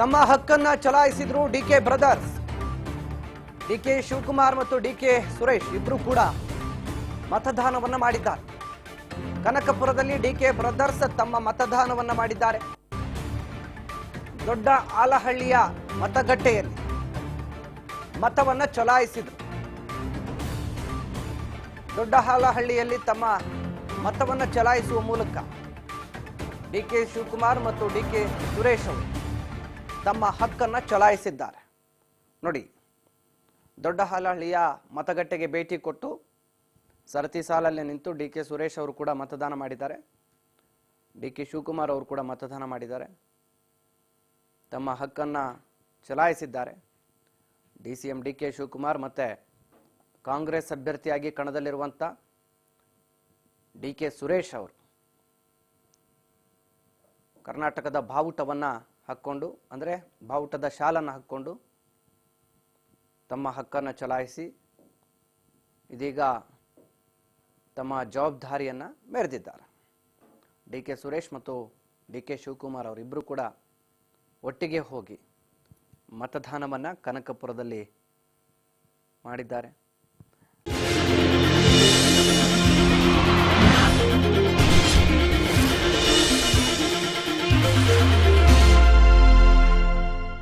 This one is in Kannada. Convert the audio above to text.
ತಮ್ಮ ಹಕ್ಕನ್ನ ಚಲಾಯಿಸಿದ್ರು ಡಿಕೆ ಬ್ರದರ್ಸ್. ಡಿಕೆ ಶಿವಕುಮಾರ್ ಮತ್ತು ಡಿಕೆ ಸುರೇಶ್ ಇಬ್ರು ಕೂಡ ಮತದಾನವನ್ನ ಮಾಡಿದ್ದಾರೆ. ಕನಕಪುರದಲ್ಲಿ ಡಿಕೆ ಬ್ರದರ್ಸ್ ತಮ್ಮ ಮತದಾನವನ್ನ ಮಾಡಿದ್ದಾರೆ. ದೊಡ್ಡ ಆಲಹಳ್ಳಿಯ ಮತಗಟ್ಟೆಯಲ್ಲಿ ಮತವನ್ನ ಚಲಾಯಿಸಿದ್ರು. ದೊಡ್ಡ ಆಲಹಳ್ಳಿಯಲ್ಲಿ ತಮ್ಮ ಮತವನ್ನ ಚಲಾಯಿಸುವ ಮೂಲಕ ಡಿಕೆ ಶಿವಕುಮಾರ್ ಮತ್ತು ಡಿಕೆ ಸುರೇಶ್ ಅವರು ತಮ್ಮ ಹಕ್ಕನ್ನ ಚಲಾಯಿಸಿದ್ದಾರೆ. ನೋಡಿ, ದೊಡ್ಡ ಆಲಹಳ್ಳಿಯ ಮತಗಟ್ಟೆಗೆ ಭೇಟಿ ಕೊಟ್ಟು ಸರತಿ ಸಾಲಲ್ಲಿ ನಿಂತು ಡಿಕೆ ಸುರೇಶ್ ಅವರು ಕೂಡ ಮತದಾನ ಮಾಡಿದ್ದಾರೆ. ಡಿಕೆ ಶಿವಕುಮಾರ್ ಅವರು ಕೂಡ ಮತದಾನ ಮಾಡಿದ್ದಾರೆ. ತಮ್ಮ ಹಕ್ಕನ್ನ ಚಲಾಯಿಸಿದ್ದಾರೆ. ಡಿಸಿಎಂ ಡಿಕೆ ಶಿವಕುಮಾರ್ ಮತ್ತೆ ಕಾಂಗ್ರೆಸ್ ಅಭ್ಯರ್ಥಿಯಾಗಿ ಕಣದಲ್ಲಿರುವಂತ ಡಿಕೆ ಸುರೇಶ್ ಅವರು ಕರ್ನಾಟಕದ ಬಾವುಟವನ್ನ ಹಾಕ್ಕೊಂಡು, ಅಂದರೆ ಬಾವುಟದ ಶಾಲನ್ನು ಹಾಕ್ಕೊಂಡು ತಮ್ಮ ಹಕ್ಕನ್ನ ಚಲಾಯಿಸಿ ಇದೀಗ ತಮ್ಮ ಜವಾಬ್ದಾರಿಯನ್ನ ಮೆರೆದಿದ್ದಾರೆ. ಡಿಕೆ ಸುರೇಶ್ ಮತ್ತು ಡಿಕೆ ಶಿವಕುಮಾರ್ ಅವರಿಬ್ಬರು ಕೂಡ ಒಟ್ಟಿಗೆ ಹೋಗಿ ಮತದಾನವನ್ನ ಕನಕಪುರದಲ್ಲಿ ಮಾಡಿದ್ದಾರೆ.